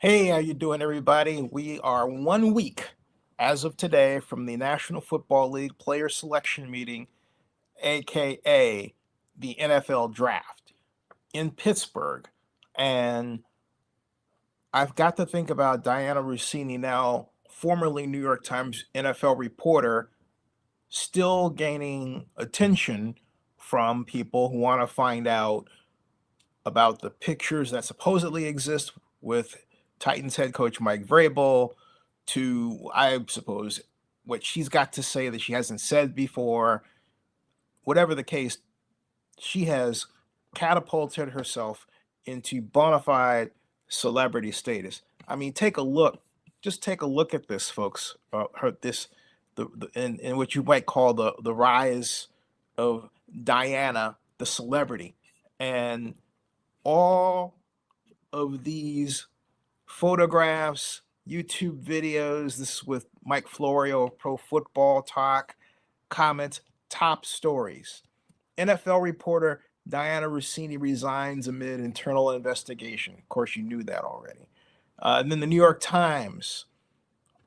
Hey, how you doing, everybody? We are 1 week as of today from the National Football League player selection meeting, aka the NFL draft in Pittsburgh. And I've got to think about Dianna Russini, now formerly New York Times NFL reporter, still gaining attention from people who want to find out about the pictures that supposedly exist with Titans head coach Mike Vrabel, to, I suppose, what she's got to say that she hasn't said before. Whatever the case, she has catapulted herself into bona fide celebrity status. I mean, take a look. Just take a look at this, folks. In what you might call the rise of Diana, the celebrity, and all of these photographs, YouTube videos. This is with Mike Florio of Pro Football Talk. Comments, top stories. NFL reporter Dianna Russini resigns amid internal investigation. Of course, you knew that already. And then the New York Times,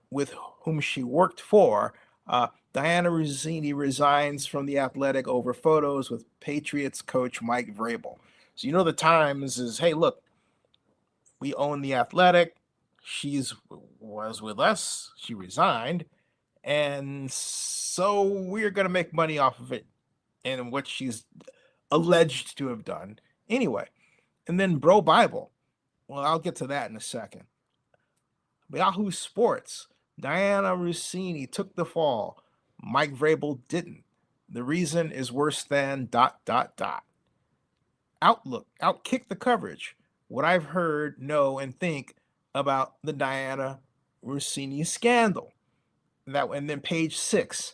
with whom she worked for, Dianna Russini resigns from the Athletic over photos with Patriots coach Mike Vrabel. So you know the Times is, hey, look, we own the Athletic. She's was with us. She resigned, and so we're going to make money off of it and what she's alleged to have done. Anyway, and then Bro Bible. Well, I'll get to that in a second. Yahoo Sports. Dianna Russini took the fall. Mike Vrabel didn't. The reason is worse than ... Outlook. Outkick the coverage. What I've heard, know, and think about the Dianna Russini scandal. And then page 6,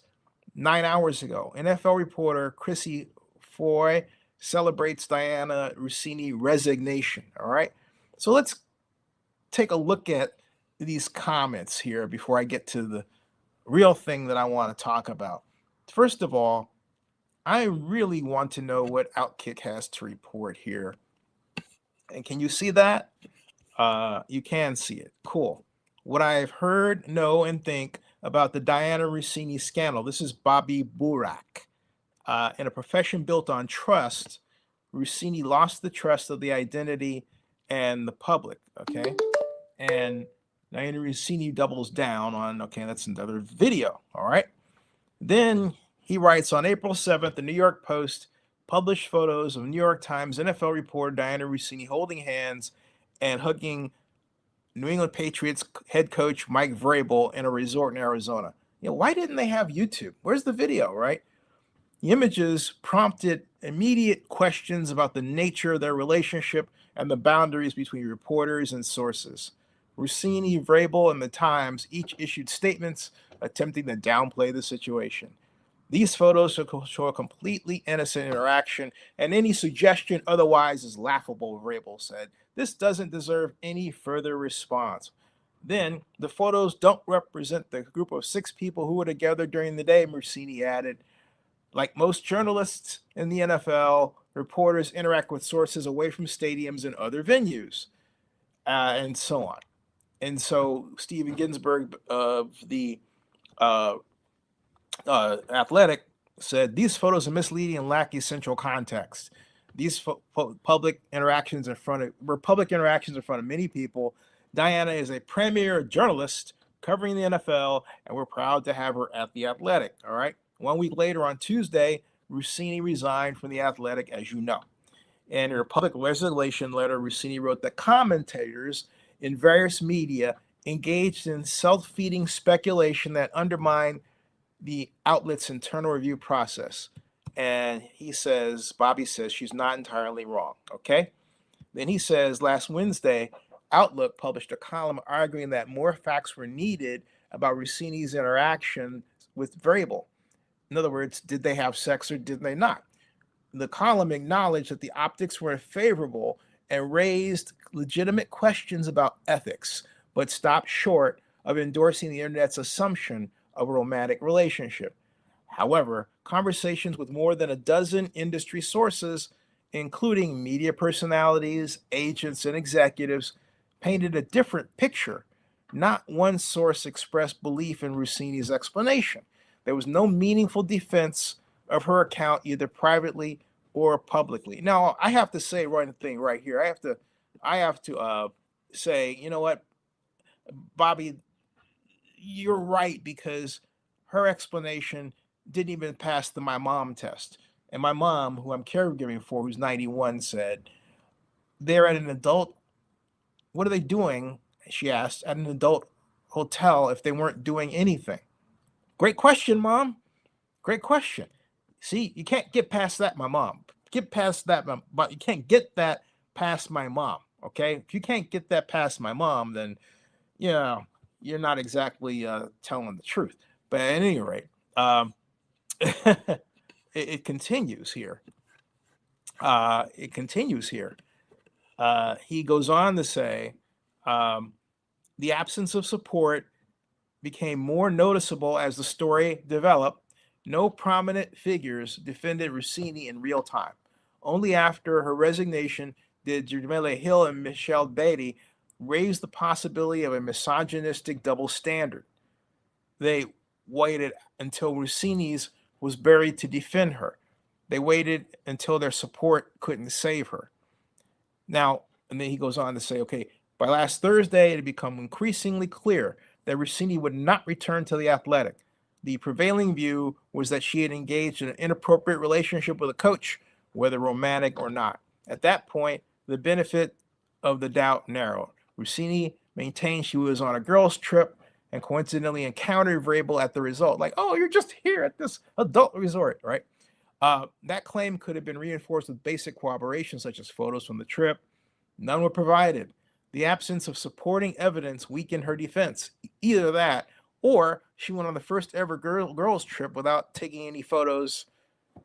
9 hours ago, NFL reporter Chrissy Foy celebrates Dianna Russini resignation. All right. So let's take a look at these comments here before I get to the real thing that I want to talk about. First of all, I really want to know what Outkick has to report here. And can you see that? You can see it. Cool. What I've heard, know, and think about the Dianna Russini scandal. This is Bobby Burak. In a profession built on trust, Russini lost the trust of the identity and the public. Okay. And Dianna Russini doubles down on, okay, that's another video. All right. Then he writes on April 7th, the New York Post published photos of New York Times NFL reporter Dianna Russini holding hands and hugging New England Patriots head coach Mike Vrabel in a resort in Arizona. You know, why didn't they have YouTube? Where's the video, right? The images prompted immediate questions about the nature of their relationship and the boundaries between reporters and sources. Russini, Vrabel, and the Times each issued statements attempting to downplay the situation. These photos show a completely innocent interaction, and any suggestion otherwise is laughable, Vrabel said. This doesn't deserve any further response. Then, the photos don't represent the group of 6 people who were together during the day, Russini added. Like most journalists in the NFL, reporters interact with sources away from stadiums and other venues, and so on. And so, Steven Ginsburg of the Athletic said these photos are misleading and lack essential context. These public interactions in front of many people. Dianna is a premier journalist covering the NFL, and we're proud to have her at the Athletic. All right. 1 week later, on Tuesday, Russini resigned from the Athletic, as you know. And in her public resignation letter, Russini wrote that commentators in various media engaged in self-feeding speculation that undermined the outlet's internal review process. And he says, Bobby says, she's not entirely wrong. Okay. Then he says, last Wednesday, Outlook published a column arguing that more facts were needed about Russini's interaction with Vrabel. In other words, did they have sex or did they not? The column acknowledged that the optics were favorable and raised legitimate questions about ethics, but stopped short of endorsing the internet's assumption of a romantic relationship. However, conversations with more than a dozen industry sources, including media personalities, agents, and executives, painted a different picture. Not one source expressed belief in Russini's explanation. There was no meaningful defense of her account, either privately or publicly. Now, I have to say one thing right here. I have to say, you know what, Bobby, you're right, because her explanation didn't even pass the my mom test. And my mom, who I'm caregiving for, who's 91, said, they're at an adult, what are they doing? She asked, at an adult hotel if they weren't doing anything. Great question, Mom. Great question. See, you can't get past that, my mom. Get past that, but you can't get that past my mom. Okay? If you can't get that past my mom, then yeah, you're not exactly telling the truth. But at any rate, it continues here. It continues here. He goes on to say, the absence of support became more noticeable as the story developed. No prominent figures defended Russini in real time. Only after her resignation did Jamila Hill and Michelle Beatty raise the possibility of a misogynistic double standard. They waited until Russini's was buried to defend her. They waited until their support couldn't save her. Now, and then he goes on to say, okay, by last Thursday, it had become increasingly clear that Russini would not return to the Athletic. The prevailing view was that she had engaged in an inappropriate relationship with a coach, whether romantic or not. At that point, the benefit of the doubt narrowed. Russini maintained she was on a girls' trip and coincidentally encountered Vrabel at the result. Like, oh, you're just here at this adult resort, right? That claim could have been reinforced with basic corroboration, such as photos from the trip. None were provided. The absence of supporting evidence weakened her defense. Either that, or she went on the first ever girls' trip without taking any photos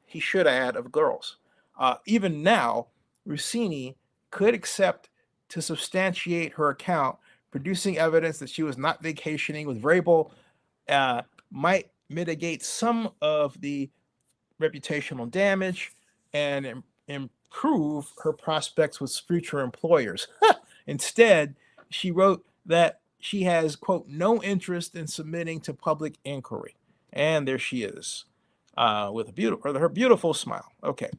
he should add of girls. Even now, Russini could accept to substantiate her account, producing evidence that she was not vacationing with Vrabel might mitigate some of the reputational damage and improve her prospects with future employers. Instead, she wrote that she has, quote, no interest in submitting to public inquiry. And there she is with her beautiful smile. Okay.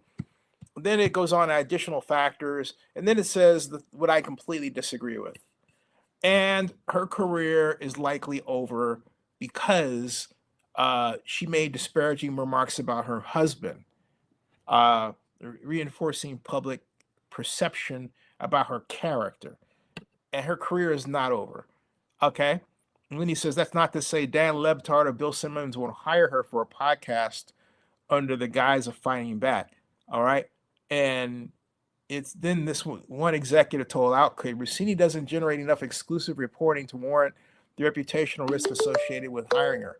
Then it goes on to additional factors. And then it says what I completely disagree with. And her career is likely over because she made disparaging remarks about her husband, reinforcing public perception about her character. And her career is not over. Okay? And then he says, that's not to say Dan Lebtard or Bill Simmons won't hire her for a podcast under the guise of fighting back. All right? And it's then this one executive told Outkick, Russini doesn't generate enough exclusive reporting to warrant the reputational risk associated with hiring her.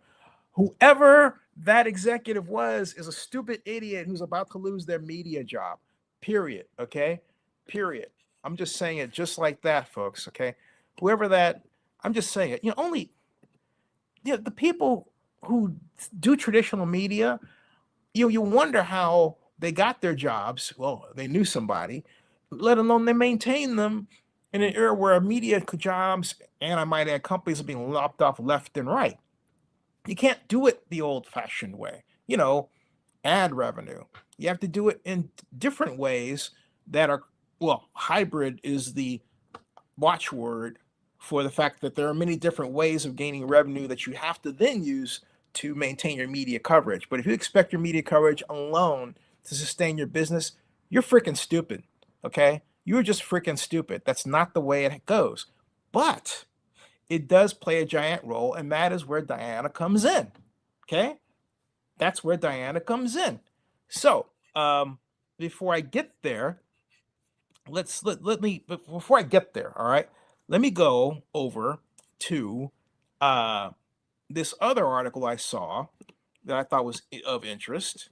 Whoever that executive was is a stupid idiot who's about to lose their media job. Period. Okay? Period. I'm just saying it just like that, folks. Okay? Whoever that, I'm just saying it. The people who do traditional media, you wonder how they got their jobs. Well, they knew somebody, let alone they maintain them in an era where media jobs, and I might add, companies are being lopped off left and right. You can't do it the old-fashioned way. Ad revenue. You have to do it in different ways that are, well, hybrid is the watchword for the fact that there are many different ways of gaining revenue that you have to then use to maintain your media coverage. But if you expect your media coverage alone to sustain your business, you're freaking stupid. Okay? You're just freaking stupid. That's not the way it goes. But it does play a giant role, and that is where Dianna comes in. Okay? That's where Dianna comes in. So, before I get there, let me before I get there, all right, let me go over to this other article I saw that I thought was of interest.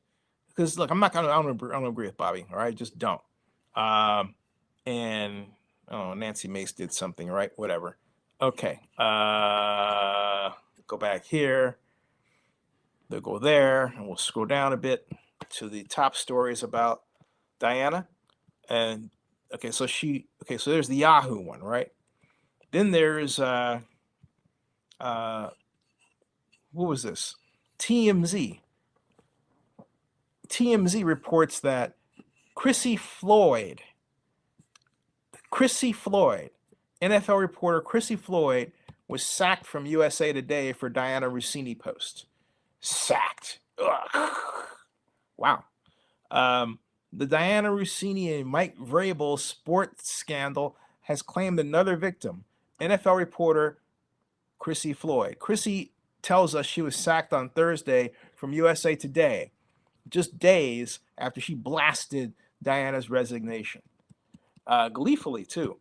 Because look, I don't agree with Bobby, all right, just don't. And oh, Nancy Mace did something, right? Whatever. Okay. Go back here. They'll go there, and we'll scroll down a bit to the top stories about Dianna. And okay, so there's the Yahoo one, right? Then there's what was this? TMZ. TMZ reports that Chrissy Floyd, NFL reporter Chrissy Floyd, was sacked from USA Today for Dianna Russini post. Sacked. Ugh. Wow. The Dianna Russini and Mike Vrabel sports scandal has claimed another victim, NFL reporter Chrissy Floyd. Chrissy tells us she was sacked on Thursday from USA Today, just days after she blasted Diana's resignation. Gleefully, too.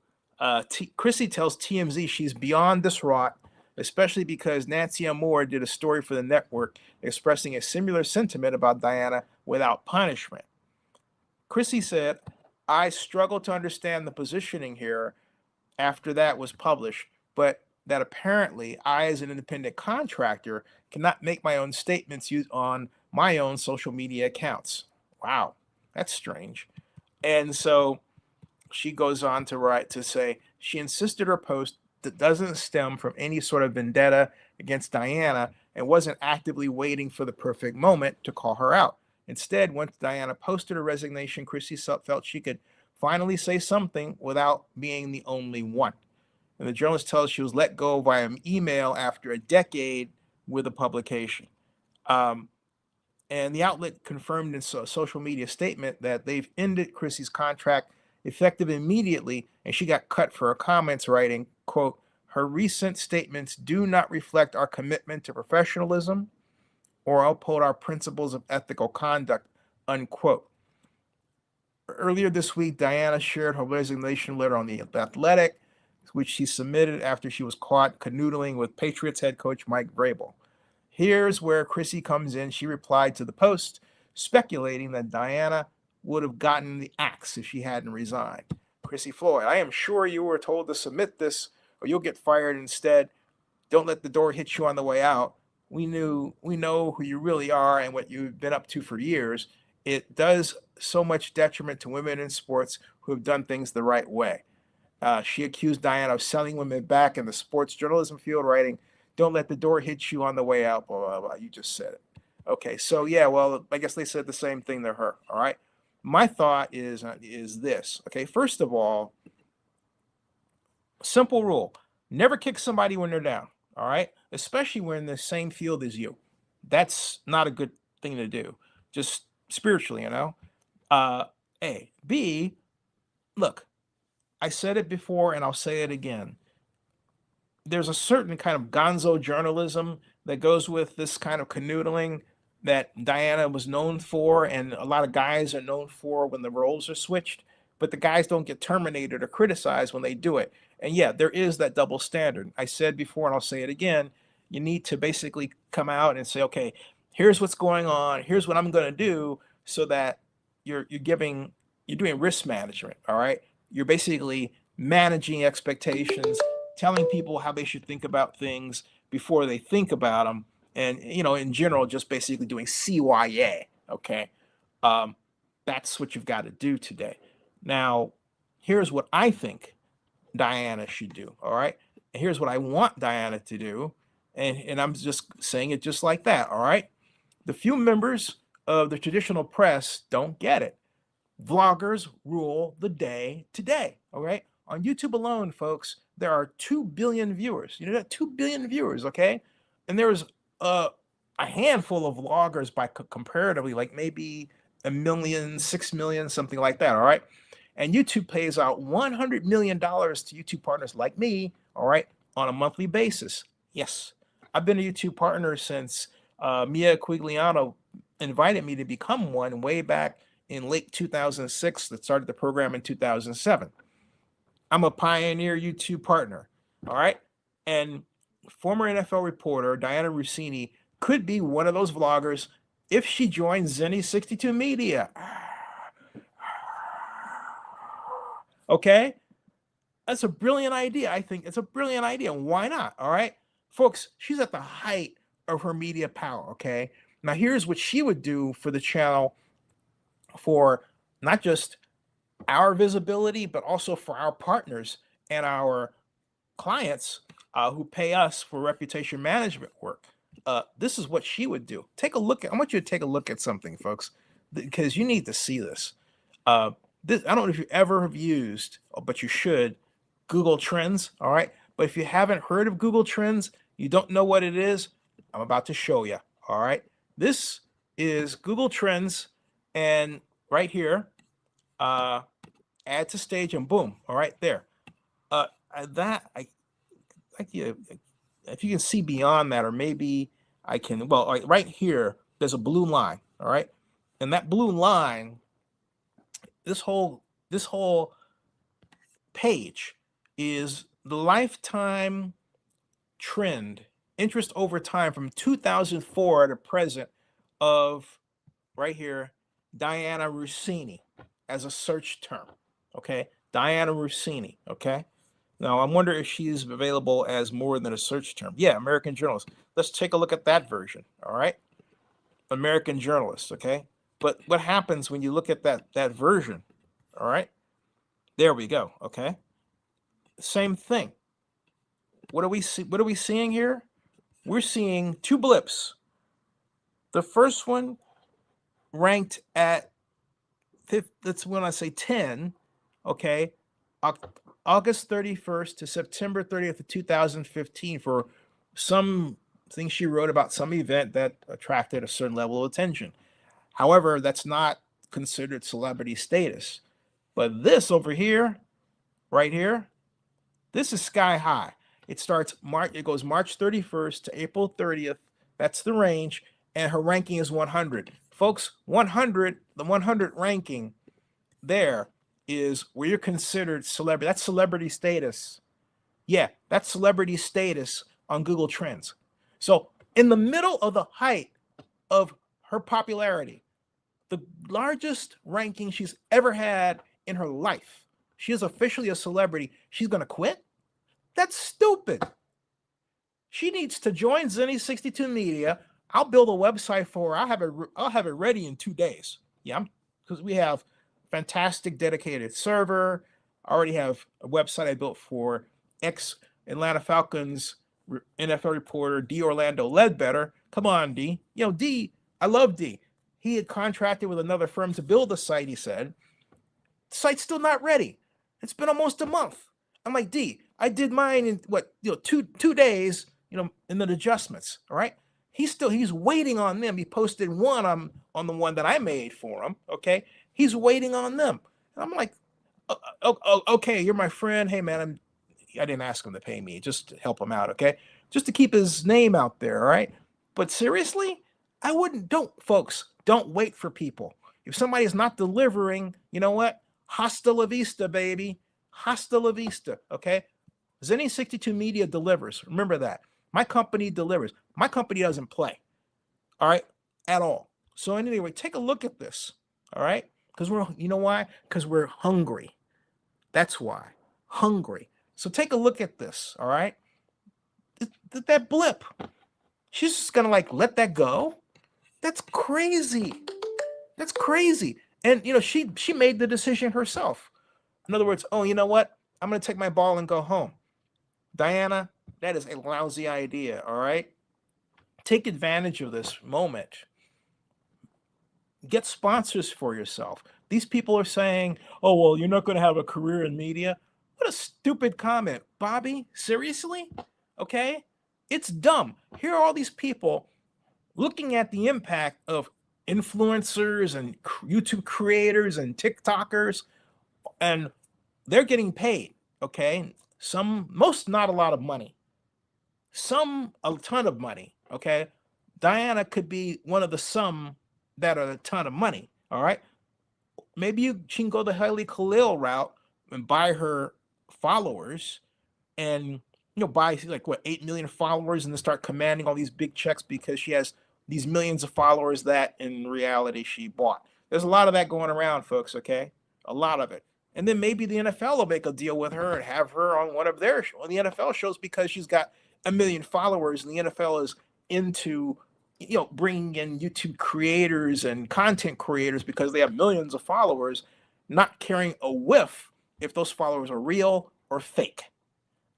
Chrissy tells TMZ she's beyond distraught, especially because Nancy Moore did a story for the network expressing a similar sentiment about Diana without punishment. Chrissy said, I struggle to understand the positioning here after that was published, but that apparently I, as an independent contractor, cannot make my own statements on my own social media accounts. Wow, that's strange. And so she goes on to say she insisted her post that doesn't stem from any sort of vendetta against Diana and wasn't actively waiting for the perfect moment to call her out. Instead, once Diana posted her resignation, Chrissy felt she could finally say something without being the only one. And the journalist tells she was let go via email after a decade with a publication. And the outlet confirmed in a social media statement that they've ended Chrissy's contract effective immediately, and she got cut for her comments, writing, quote, her recent statements do not reflect our commitment to professionalism or uphold our principles of ethical conduct, unquote. Earlier this week, Diana shared her resignation letter on The Athletic, which she submitted after she was caught canoodling with Patriots head coach Mike Vrabel. Here's where Chrissy comes in. She replied to the post, speculating that Diana would have gotten the axe if she hadn't resigned. Chrissy Floyd, I am sure you were told to submit this or you'll get fired instead. Don't let the door hit you on the way out. We know who you really are and what you've been up to for years. It does so much detriment to women in sports who have done things the right way. She accused Diana of selling women back in the sports journalism field, writing, don't let the door hit you on the way out, blah, blah, blah. You just said it. Okay, so yeah, well, I guess they said the same thing to her, all right? My thought is this, okay? First of all, simple rule, never kick somebody when they're down, all right? Especially when in the same field as you. That's not a good thing to do, just spiritually, you know? A. B, look, I said it before and I'll say it again. There's a certain kind of gonzo journalism that goes with this kind of canoodling that Diana was known for, and a lot of guys are known for when the roles are switched, but the guys don't get terminated or criticized when they do it. And yeah, there is that double standard. I said before, and I'll say it again, you need to basically come out and say, okay, here's what's going on, here's what I'm going to do, so that you're doing risk management, all right? You're basically managing expectations, telling people how they should think about things before they think about them, and in general, just basically doing CYA. Okay, that's what you've got to do today. Now, here's what I think Diana should do. All right, and here's what I want Diana to do, and I'm just saying it just like that. All right, the few members of the traditional press don't get it. Vloggers rule the day today. All right, on YouTube alone, folks, there are 2 billion viewers. You know that 2 billion viewers, okay? And there's a handful of vloggers by comparatively, like maybe a million, 6 million, something like that, all right? And YouTube pays out $100 million to YouTube partners like me, all right, on a monthly basis. Yes, I've been a YouTube partner since Mia Quigliano invited me to become one way back in late 2006 that started the program in 2007. I'm a pioneer YouTube partner, all right? And former NFL reporter Dianna Russini could be one of those vloggers if she joins Zennie62Media. Okay? That's a brilliant idea. I think it's a brilliant idea. Why not? All right? Folks, she's at the height of her media power, okay? Now, here's what she would do for the channel for not just our visibility, but also for our partners and our clients who pay us for reputation management work. This is what she would do. Take a look at. I want you to take a look at something, folks, because you need to see this. This I don't know if you ever have used, but you should, Google Trends. All right, but if you haven't heard of Google Trends, you don't know what it is. I'm about to show you. All right, this is Google Trends, and right here, add to stage, and boom, all right there. That I like you. If you can see beyond that, or maybe I can. Well, all right here, there's a blue line. All right, and that blue line, this whole page is the lifetime trend, interest over time from 2004 to present of right here, Dianna Russini as a search term. Okay, Dianna Russini. Okay, now I wonder if she's available as more than a search term. Yeah, American journalist. Let's take a look at that version. All right, American journalist. Okay, but what happens when you look at that version? All right, there we go. Okay, same thing. What are we seeing here? We're seeing two blips. The first one ranked at that's when I say 10, okay, August 31st to September 30th of 2015 for some thing she wrote about some event that attracted a certain level of attention. However, that's not considered celebrity status. But this over here, right here, this is sky high. It goes March 31st to April 30th. That's the range. And her ranking is 100. Folks, 100, the 100 ranking there is where you're considered celebrity. That's celebrity status. Yeah, that's celebrity status on Google Trends. So in the middle of the height of her popularity, the largest ranking she's ever had in her life, she is officially a celebrity. She's going to quit? That's stupid. She needs to join Zennie62Media. I'll build a website for her. I'll have it ready in 2 days. Yeah, because we have fantastic dedicated server. I already have a website I built for ex-Atlanta Falcons NFL reporter D. Orlando Ledbetter. Come on, D. You know, D, I love D. He had contracted with another firm to build the site, he said. The site's still not ready. It's been almost a month. I'm like, D, I did mine in two days, in the adjustments. All right. He's waiting on them. He posted one on the one that I made for him. Okay. He's waiting on them. And I'm like, okay, you're my friend. Hey man, I didn't ask him to pay me, just to help him out. Okay. Just to keep his name out there. All right. But seriously, folks, don't wait for people. If somebody's not delivering, you know what? Hasta la vista, baby. Hasta la vista. Okay. Zennie62Media delivers. Remember that. My company delivers. My company doesn't play. All right. At all. So anyway, take a look at this. All right. Because you know why? Because we're hungry. That's why. Hungry. So take a look at this. All right. That blip. She's just going to let that go. That's crazy. That's crazy. And, she made the decision herself. In other words, oh, you know what? I'm going to take my ball and go home. Dianna, that is a lousy idea, all right? Take advantage of this moment. Get sponsors for yourself. These people are saying, oh, well, you're not going to have a career in media. What a stupid comment. Bobby, seriously? Okay? It's dumb. Here are all these people looking at the impact of influencers and YouTube creators and TikTokers, and they're getting paid, okay? Most not a lot of money. Some a ton of money, okay? Dianna could be one of the some that are a ton of money, all right? Maybe she can go the Hailey Khalil route and buy her followers and, buy 8 million followers and then start commanding all these big checks because she has these millions of followers that in reality she bought. There's a lot of that going around, folks, okay? A lot of it. And then maybe the NFL will make a deal with her and have her on one of the NFL shows because she's got a million followers and the NFL is into, bringing in YouTube creators and content creators because they have millions of followers, not caring a whiff if those followers are real or fake.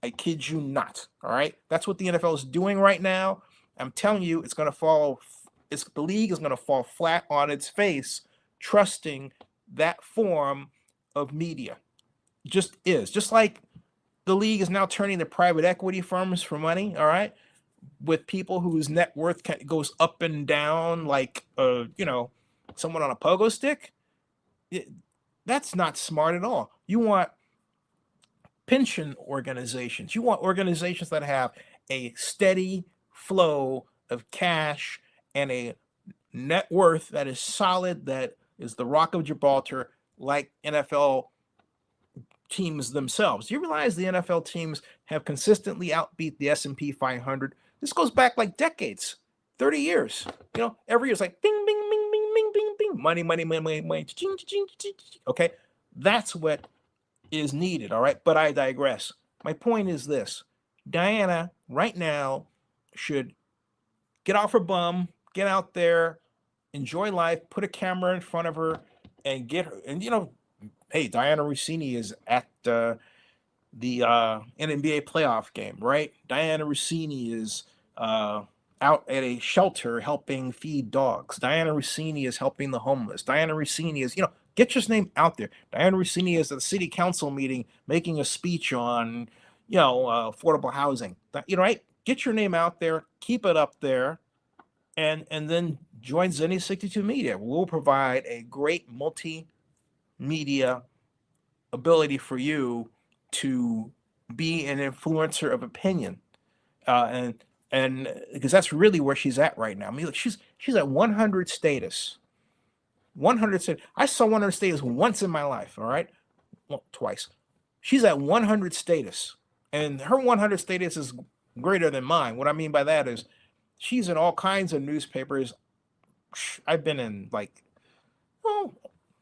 I kid you not. All right. That's what the NFL is doing right now. I'm telling you, it's going to fall. The league is going to fall flat on its face, trusting that form of media. Just is. Just like the league is now turning to private equity firms for money. All right. With people whose net worth goes up and down like, someone on a pogo stick. That's not smart at all. You want pension organizations. You want organizations that have a steady flow of cash and a net worth that is solid, that is the rock of Gibraltar, like NFL teams themselves. You realize the NFL teams have consistently outbeat the S&P 500. This goes back like decades, 30 years. Every year it's like bing, bing, bing, bing, bing, bing, bing, money, money, money, money, money. Okay, that's what is needed. All right, but I digress. My point is this: Dianna right now should get off her bum, get out there, enjoy life, put a camera in front of her, and get her. And hey, Dianna Russini is at the NBA playoff game, right? Dianna Russini is out at a shelter helping feed dogs. Dianna Russini is helping the homeless. Dianna Russini is, get your name out there. Dianna Russini is at the city council meeting making a speech on, affordable housing. Right? Get your name out there, keep it up there, and then join Zennie62Media. We'll provide a great multimedia ability for you to be an influencer of opinion, and because that's really where she's at right now. I mean, look, she's at 100 status. 100 status. I saw 100 status once in my life. All right, well, twice. She's at 100 status, and her 100 status is greater than mine. What I mean by that is, she's in all kinds of newspapers. I've been in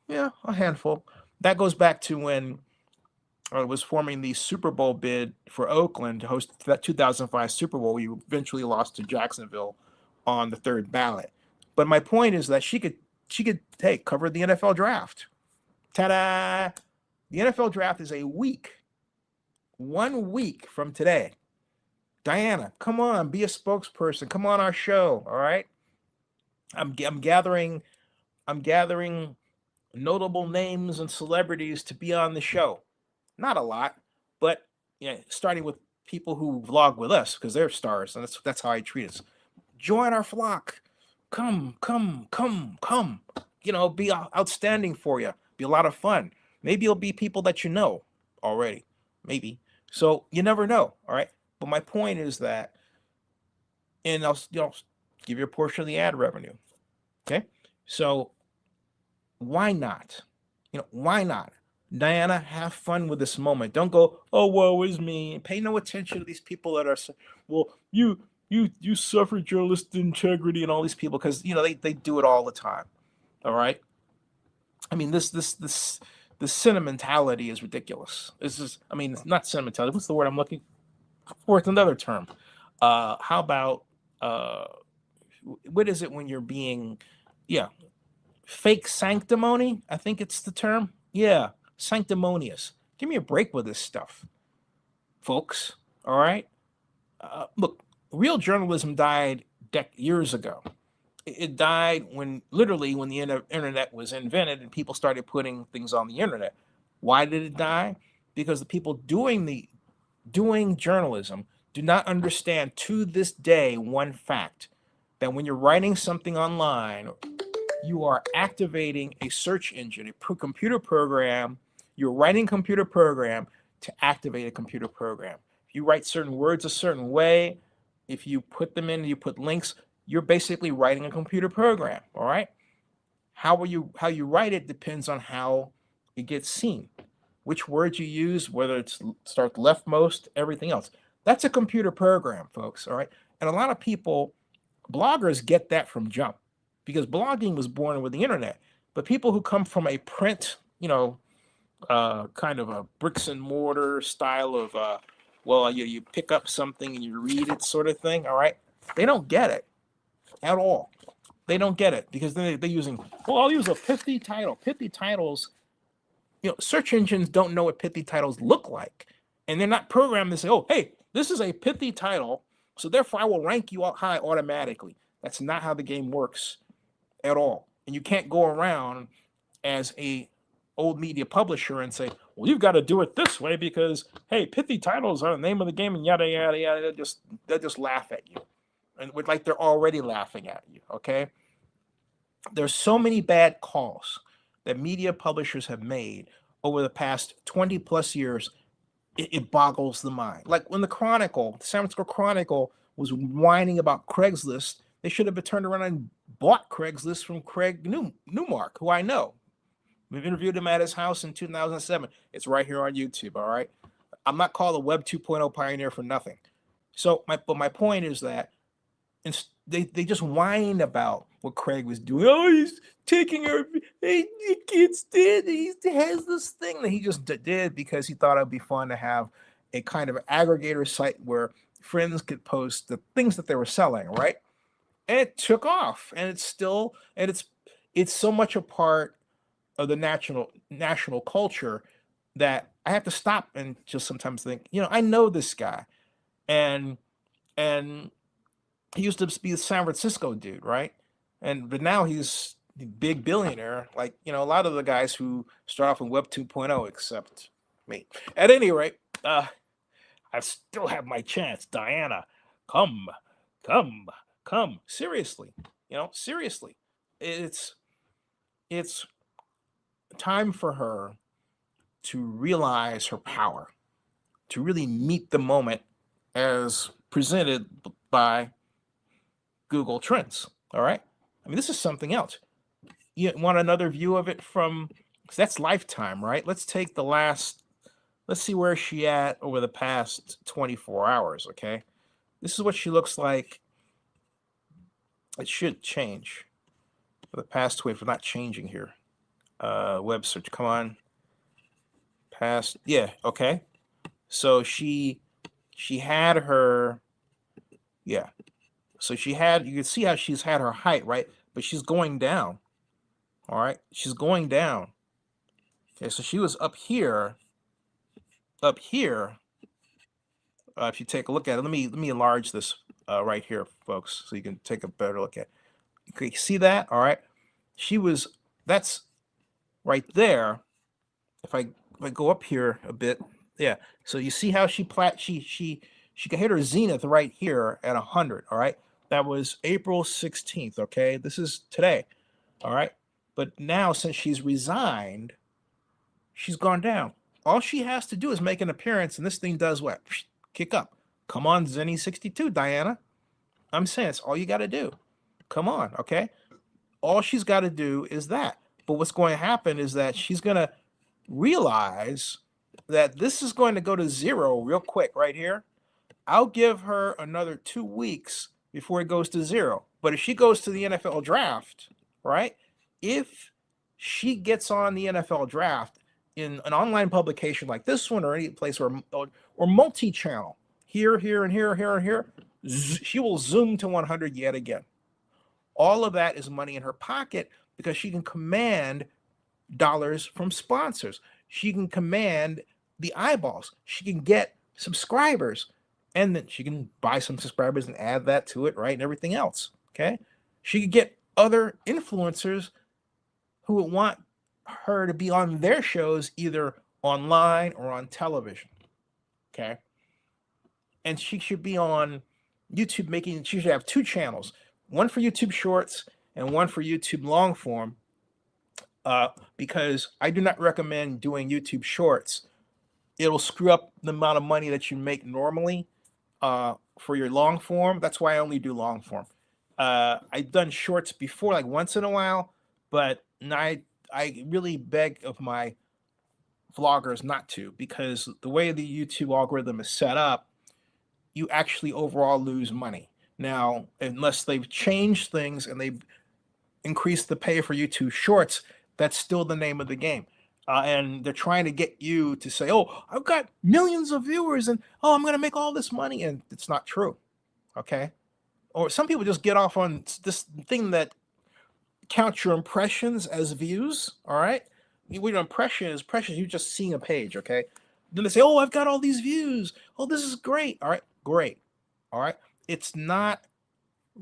a handful. That goes back to when I was forming the Super Bowl bid for Oakland to host that 2005 Super Bowl. We eventually lost to Jacksonville on the third ballot. But my point is that she could cover the NFL draft. Ta-da! The NFL draft is 1 week from today. Dianna, come on, be a spokesperson. Come on our show, all right? I'm gathering notable names and celebrities to be on the show. Not a lot, but starting with people who vlog with us because they're stars, and that's how I treat us. Join our flock. Come. Be outstanding for you. Be a lot of fun. Maybe it'll be people that you know already. Maybe. So you never know. All right. But my point is that, and I'll give you a portion of the ad revenue. Okay. So why not? Why not? Dianna, have fun with this moment. Don't go, oh, woe is me. Pay no attention to these people that are, well, you suffer journalist integrity and all these people, because they do it all the time. All right. I mean, this sentimentality is ridiculous. It's not sentimentality. What's the word I'm looking for? It's another term. How about what is it when you're being, fake sanctimony? I think it's the term. Yeah, sanctimonious. Give me a break with this stuff, folks. All right. Look, real journalism died years ago. It died when the internet was invented and people started putting things on the internet. Why did it die? Because the people doing journalism do not understand to this day one fact, that when you're writing something online, you are activating a search engine, a computer program. You're writing a computer program to activate a computer program. If you write certain words a certain way, if you put them in, you put links, you're basically writing a computer program. All right. How you write it depends on how it gets seen, which words you use, whether it's start leftmost, everything else. That's a computer program, folks. All right. And a lot of people, bloggers, get that from jump, because blogging was born with the internet. But people who come from a print, kind of a bricks and mortar style of, you pick up something and you read it sort of thing. All right. They don't get it at all. They don't get it because they're using, I'll use a pithy title. Pithy titles, search engines don't know what pithy titles look like. And they're not programmed to say, oh, hey, this is a pithy title, so therefore I will rank you high automatically. That's not how the game works at all. And you can't go around as a old media publisher and say, well, you've got to do it this way because, hey, pithy titles are the name of the game and yada, yada, yada. They'll just laugh at you. And like they're already laughing at you, okay? There's so many bad calls that media publishers have made over the past 20 plus years, it boggles the mind. Like when the San Francisco Chronicle was whining about Craigslist, they should have turned around and bought Craigslist from Craig Newmark, who I know. We've interviewed him at his house in 2007. It's right here on YouTube, all right? I'm not called a Web 2.0 pioneer for nothing. So my point is that they just whine about what Craig was doing. Oh, he's taking our kids did. He has this thing that he just did because he thought it'd be fun to have a kind of aggregator site where friends could post the things that they were selling, right? And it took off, and it's so much a part of the national culture that I have to stop and just sometimes think, I know this guy, and he used to be a San Francisco dude, right? But now he's the big billionaire, like a lot of the guys who start off in Web 2.0, except me. At any rate, I still have my chance, Dianna. Come, come, come. Seriously, seriously, it's time for her to realize her power, to really meet the moment as presented by Google Trends. All right. I mean, this is something else. You want another view of it that's Lifetime, right? Let's see where she at over the past 24 hours. Okay. This is what she looks like. It should change for the past 20, not changing here. Web search. Come on. Past. Yeah. Okay. So she had her. Yeah. So you can see how she's had her height, right? But she's going down. All right. She's going down. Okay. So she was up here. If you take a look at it, let me enlarge this right here, folks, so you can take a better look at it. Okay. See that? All right. That's right there. If I go up here a bit, yeah. So you see how she can hit her zenith right here at 100. All right. That was April 16th. Okay. This is today. All right. But now, since she's resigned, she's gone down. All she has to do is make an appearance, and this thing does what? Kick up. Come on, Zennie62, Dianna. I'm saying it's all you got to do. Come on. Okay. All she's got to do is that. But what's going to happen is that she's going to realize that this is going to go to zero real quick right here. I'll give her another 2 weeks before it goes to zero. But if she goes to the NFL draft, right? If she gets on the NFL draft in an online publication like this one or any place or multi-channel, here, and here, and here, she will zoom to 100 yet again. All of that is money in her pocket because she can command dollars from sponsors. She can command the eyeballs. She can get subscribers, and then she can buy some subscribers and add that to it, right? And everything else. Okay. She could get other influencers who would want her to be on their shows, either online or on television. Okay. And she should be on YouTube she should have 2 channels, one for YouTube Shorts and one for YouTube long form. Because I do not recommend doing YouTube Shorts. It'll screw up the amount of money that you make normally for your long form. That's why I only do long form. I've done shorts before, like once in a while, but I really beg of my vloggers not to, because the way the YouTube algorithm is set up, you actually overall lose money. Now, unless they've changed things and they've increased the pay for YouTube Shorts, that's still the name of the game. And they're trying to get you to say, oh, I've got millions of viewers and, oh, I'm going to make all this money. And it's not true. Okay. Or some people just get off on this thing that counts your impressions as views. All right. What your impression is, you're just seeing a page. Okay. Then they say, oh, I've got all these views. Oh, this is great. All right, great. All right. It's not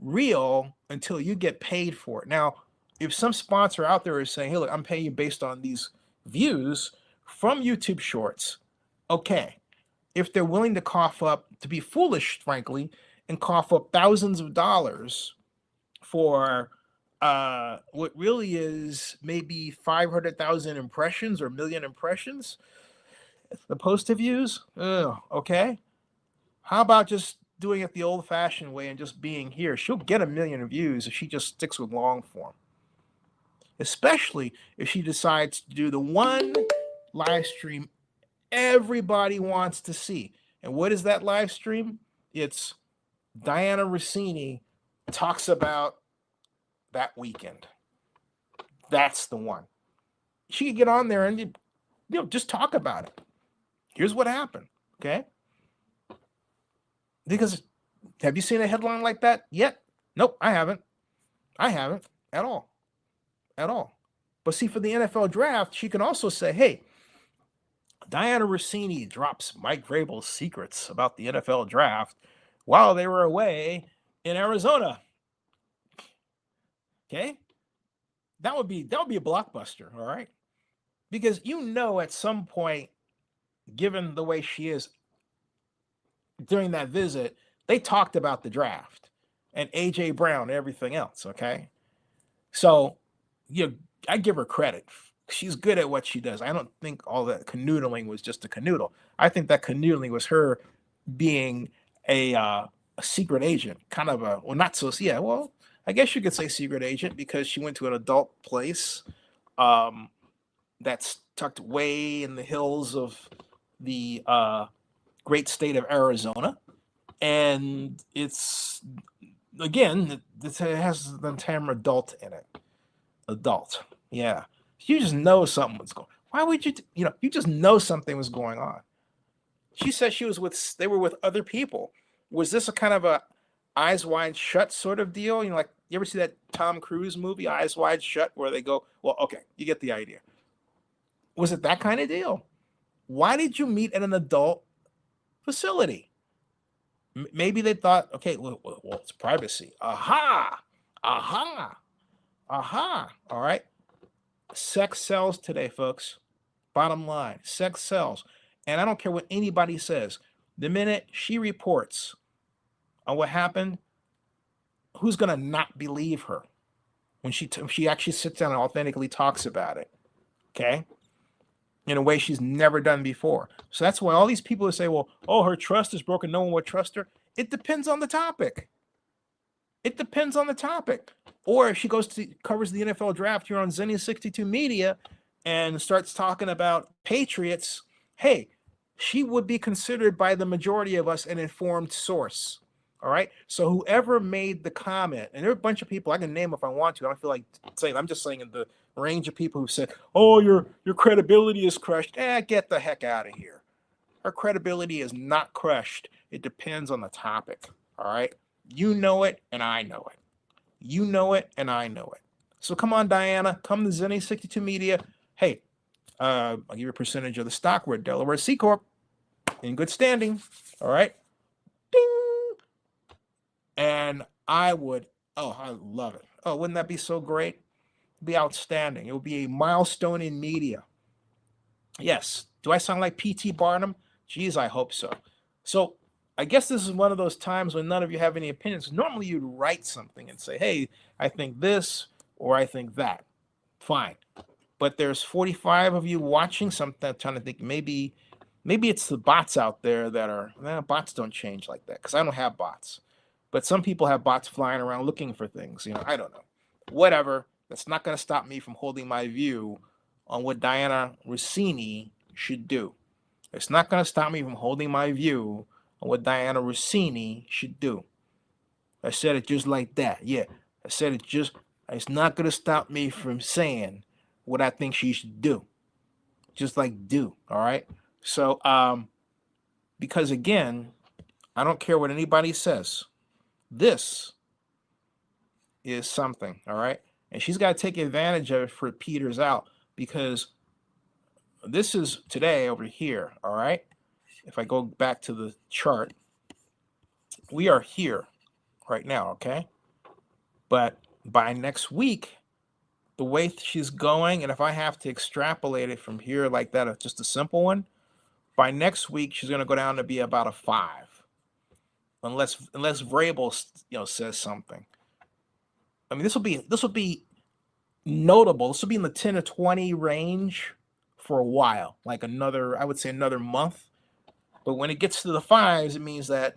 real until you get paid for it. Now, if some sponsor out there is saying, hey, look, I'm paying you based on these views from YouTube Shorts, okay. If they're willing to cough up, to be foolish, frankly, and cough up thousands of dollars for what really is maybe 500,000 impressions or million impressions, the post views, okay. How about just doing it the old-fashioned way and just being here? She'll get a million views if she just sticks with long form, especially if she decides to do the one live stream everybody wants to see. And what is that live stream? It's Dianna Russini talks about that weekend. That's the one. She could get on there and just talk about it. Here's what happened, okay? Because have you seen a headline like that yet? Nope, I haven't. I haven't at all. At all. But see, for the NFL draft, she can also say, hey, Dianna Russini drops Mike Vrabel's secrets about the NFL draft while they were away in Arizona. Okay? That would be a blockbuster, all right? Because at some point, given the way she is during that visit, they talked about the draft and AJ Brown and everything else, okay? So, I give her credit. She's good at what she does. I don't think all that canoodling was just a canoodle. I think that canoodling was her being a secret agent, kind of not so, yeah, well, I guess you could say secret agent because she went to an adult place that's tucked way in the hills of the great state of Arizona. And it's, again, it has the term adult in it. Adult. Yeah. You just know something was going. Why would you? You just know something was going on. She said they were with other people. Was this a kind of a Eyes Wide Shut sort of deal? Like you ever see that Tom Cruise movie, Eyes Wide Shut, where they go, well, okay, you get the idea. Was it that kind of deal? Why did you meet at an adult facility? Maybe they thought, okay, well, it's privacy. Aha. All right. Sex sells today, folks. Bottom line, sex sells. And I don't care what anybody says. The minute she reports on what happened, who's going to not believe her when she actually sits down and authentically talks about it? Okay? In a way she's never done before. So that's why all these people who say, well, oh, her trust is broken, no one would trust her. It depends on the topic. It depends on the topic. Or if she covers the NFL draft here on Zennie62Media and starts talking about Patriots, hey, she would be considered by the majority of us an informed source. All right. So whoever made the comment, and there are a bunch of people I can name if I want to. I don't feel like saying. I'm just saying in the range of people who said, "Oh, your credibility is crushed." Get the heck out of here. Her credibility is not crushed. It depends on the topic. All right. You know it, and I know it. You know it, and I know it. So come on, Dianna. Come to Zennie62Media. Hey, I'll give you a percentage of the stock. We're Delaware C Corp in good standing. All right. Ding. And I love it. Oh, wouldn't that be so great? It'd be outstanding. It would be a milestone in media. Yes. Do I sound like P.T. Barnum? Geez, I hope so. So I guess this is one of those times when none of you have any opinions. Normally you'd write something and say, hey, I think this or I think that. Fine. But there's 45 of you watching something. I'm trying to think maybe it's the bots out there that are, bots don't change like that because I don't have bots. But some people have bots flying around looking for things. I don't know. Whatever. That's not going to stop me from holding my view on what Dianna Russini should do. It's not going to stop me from holding my view on what Dianna Russini should do. I said it just like that. Yeah, I said it just. It's not going to stop me from saying what I think she should do. Just like do. All right. So, because again, I don't care what anybody says. This is something. All right. And she's got to take advantage of it for it peters out because This is today over here, all right? If I go back to the chart, we are here right now, okay? But by next week, the way she's going, and if I have to extrapolate it from here like that, just a simple one, by next week she's going to go down to be about a 5, unless Vrabel says something. I mean, this will be notable. This will be in the 10 to 20 range for a while, like I would say another month. But when it gets to the 5s, it means that,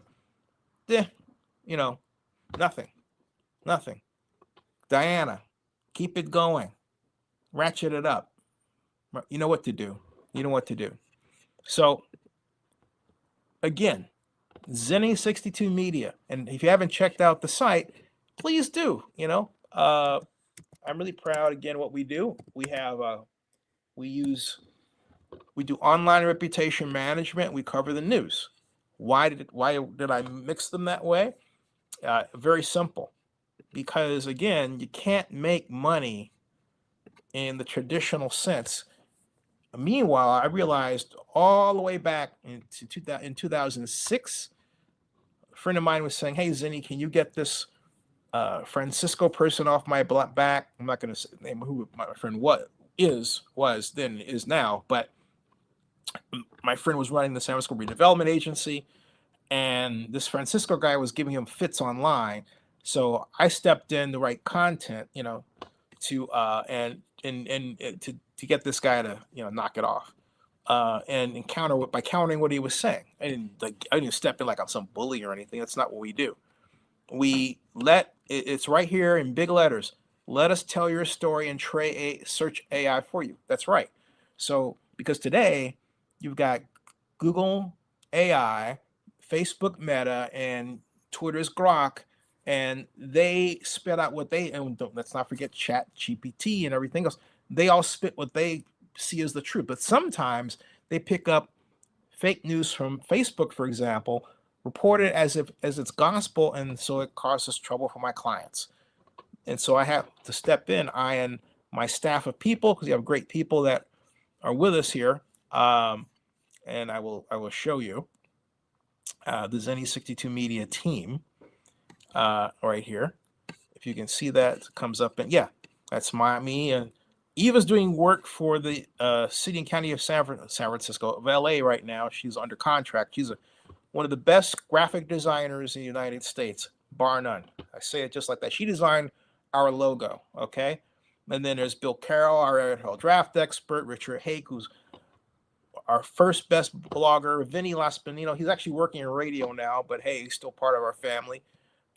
you know, nothing. Dianna, keep it going. Ratchet it up. You know what to do. So, again, Zennie62Media. And if you haven't checked out the site, please do. I'm really proud, again, what we do. We have, we do online reputation management. We cover the news. Why did I mix them that way? Very simple. Because, again, you can't make money in the traditional sense. Meanwhile, I realized all the way back in 2006, a friend of mine was saying, "Hey, Zennie, can you get this Francisco person off my back?" I'm not going to name who my friend was then is now, but my friend was running the San Francisco Redevelopment Agency, and this Francisco guy was giving him fits online. So I stepped in to write content, to to get this guy to knock it off, and by countering what he was saying. I didn't step in like I'm some bully or anything. That's not what we do. It's right here in big letters. Let us tell your story and search AI for you. That's right. So because today you've got Google AI, Facebook Meta, and Twitter's Grok, and they spit out and let's not forget Chat GPT and everything else. They all spit what they see as the truth, but sometimes they pick up fake news from Facebook, for example, report it as it's gospel, and so it causes trouble for my clients. And so I have to step in, I and my staff of people, because you have great people that are with us here, and I will show you the Zennie62Media team right here. If you can see that, it comes up, and yeah, that's me. And Eva's doing work for the city and county of San Francisco, of LA right now. She's under contract. She's one of the best graphic designers in the United States, bar none. I say it just like that. She designed our logo, okay? And then there's Bill Carroll, our NFL draft expert, Richard Hake, who's our first best blogger, Vinny Laspinino. He's actually working in radio now, but hey, he's still part of our family.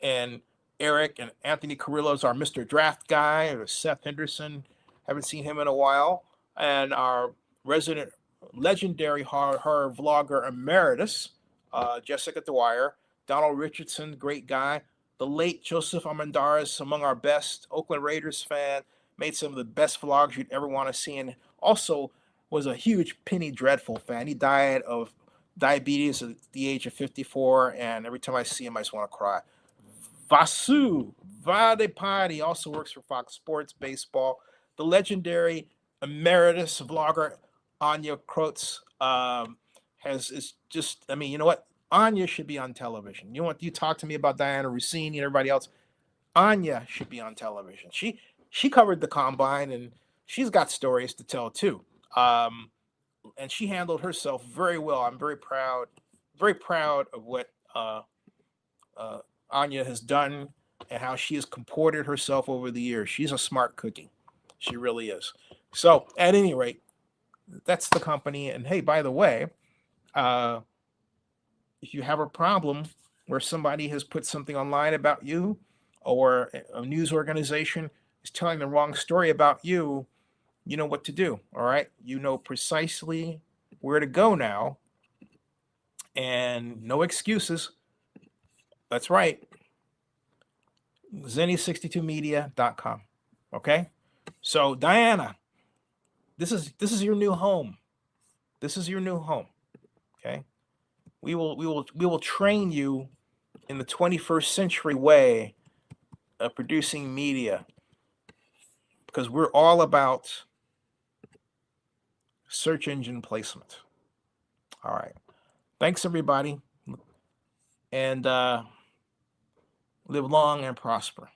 And Eric and Anthony Carrillo's our Mr. Draft guy, or Seth Henderson. Haven't seen him in a while. And our resident legendary horror vlogger emeritus, Jessica Dwyer, Donald Richardson, great guy. The late Joseph Armendariz, among our best Oakland Raiders fan, made some of the best vlogs you'd ever want to see, and also was a huge Penny Dreadful fan. He died of diabetes at the age of 54, and every time I see him, I just want to cry. Vasu Vadepati also works for Fox Sports Baseball. The legendary emeritus vlogger Anya Krotz is just, I mean, you know what? Anya should be on television. You know what? You talk to me about Dianna Russini and everybody else. Anya should be on television. She covered the combine, and she's got stories to tell too. And she handled herself very well. I'm very proud of what Anya has done and how she has comported herself over the years. She's a smart cookie. She really is. So at any rate, that's the company. And hey, by the way, if you have a problem where somebody has put something online about you, or a news organization is telling the wrong story about you, you know what to do. All right. You know precisely where to go now, and no excuses. That's right. Zennie62Media.com. Okay. So Dianna, this is your new home. This is your new home. Okay. We will train you in the 21st century way of producing media, because we're all about search engine placement. All right. Thanks, everybody. And live long and prosper.